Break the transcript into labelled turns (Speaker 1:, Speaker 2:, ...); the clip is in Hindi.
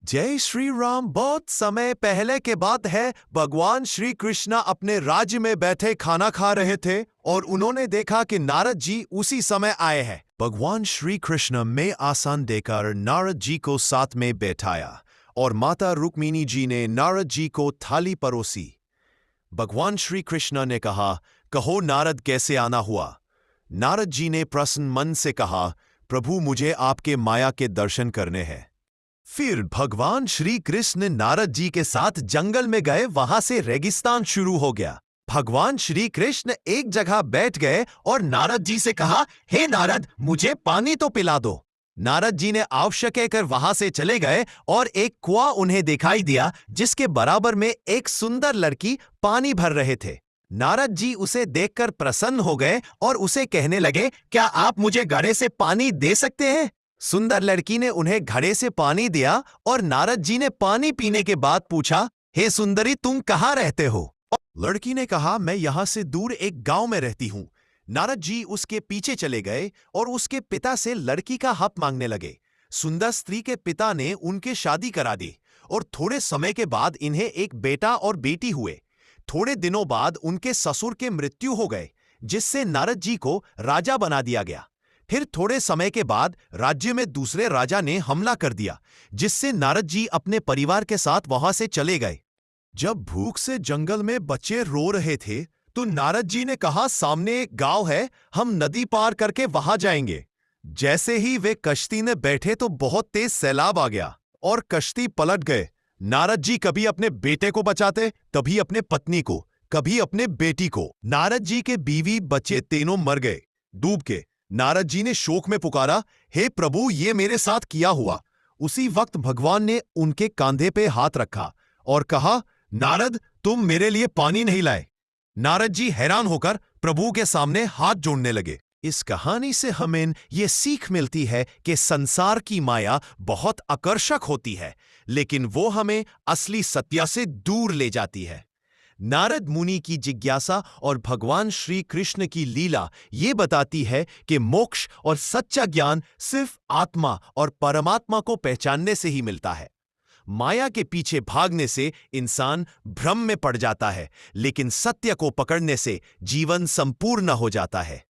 Speaker 1: जय श्री राम। बहुत समय पहले के बात है, भगवान श्री कृष्ण अपने राज्य में बैठे खाना खा रहे थे और उन्होंने देखा कि नारद जी उसी समय आए हैं। भगवान श्री कृष्ण में आसन देकर नारद जी को साथ में बैठाया और माता रुक्मिणी जी ने नारद जी को थाली परोसी। भगवान श्री कृष्ण ने कहा, कहो नारद, कैसे आना हुआ? नारद जी ने प्रसन्न मन से कहा, प्रभु मुझे आपके माया के दर्शन करने हैं। फिर भगवान श्री कृष्ण नारद जी के साथ जंगल में गए। वहां से रेगिस्तान शुरू हो गया। भगवान श्री कृष्ण एक जगह बैठ गए और नारद जी से कहा, हे नारद, मुझे पानी तो पिला दो। नारद जी ने आवश्यक कहकर वहां से चले गए और एक कुआं उन्हें दिखाई दिया जिसके बराबर में एक सुंदर लड़की पानी भर रहे थे। नारद जी उसे देखकर प्रसन्न हो गए और उसे कहने लगे, क्या आप मुझे घड़े से पानी दे सकते हैं? सुंदर लड़की ने उन्हें घड़े से पानी दिया और नारद जी ने पानी पीने के बाद पूछा, हे सुंदरी, तुम कहाँ रहते हो? लड़की ने कहा, मैं यहाँ से दूर एक गांव में रहती हूँ। नारद जी उसके पीछे चले गए और उसके पिता से लड़की का हक मांगने लगे। सुंदर स्त्री के पिता ने उनके शादी करा दी और थोड़े समय के बाद इन्हें एक बेटा और बेटी हुए। थोड़े दिनों बाद उनके ससुर के मृत्यु हो गए, जिससे नारद जी को राजा बना दिया गया। फिर थोड़े समय के बाद राज्य में दूसरे राजा ने हमला कर दिया, जिससे नारद जी अपने परिवार के साथ वहां से चले गए। जब भूख से जंगल में बच्चे रो रहे थे तो नारद जी ने कहा, सामने एक गांव है, हम नदी पार करके वहां जाएंगे। जैसे ही वे कश्ती में बैठे तो बहुत तेज सैलाब आ गया और कश्ती पलट गए। नारद जी कभी अपने बेटे को बचाते, कभी अपने पत्नी को, कभी अपने बेटी को। नारद जी के बीवी बच्चे तीनों मर गए डूब के। नारद जी ने शोक में पुकारा, हे प्रभु, ये मेरे साथ किया हुआ। उसी वक्त भगवान ने उनके कंधे पे हाथ रखा और कहा, नारद, तुम मेरे लिए पानी नहीं लाए। नारद जी हैरान होकर प्रभु के सामने हाथ जोड़ने लगे। इस कहानी से हमें ये सीख मिलती है कि संसार की माया बहुत आकर्षक होती है, लेकिन वो हमें असली सत्य से दूर ले जाती है। नारद मुनि की जिज्ञासा और भगवान श्री कृष्ण की लीला ये बताती है कि मोक्ष और सच्चा ज्ञान सिर्फ आत्मा और परमात्मा को पहचानने से ही मिलता है। माया के पीछे भागने से इंसान भ्रम में पड़ जाता है, लेकिन सत्य को पकड़ने से जीवन संपूर्ण हो जाता है।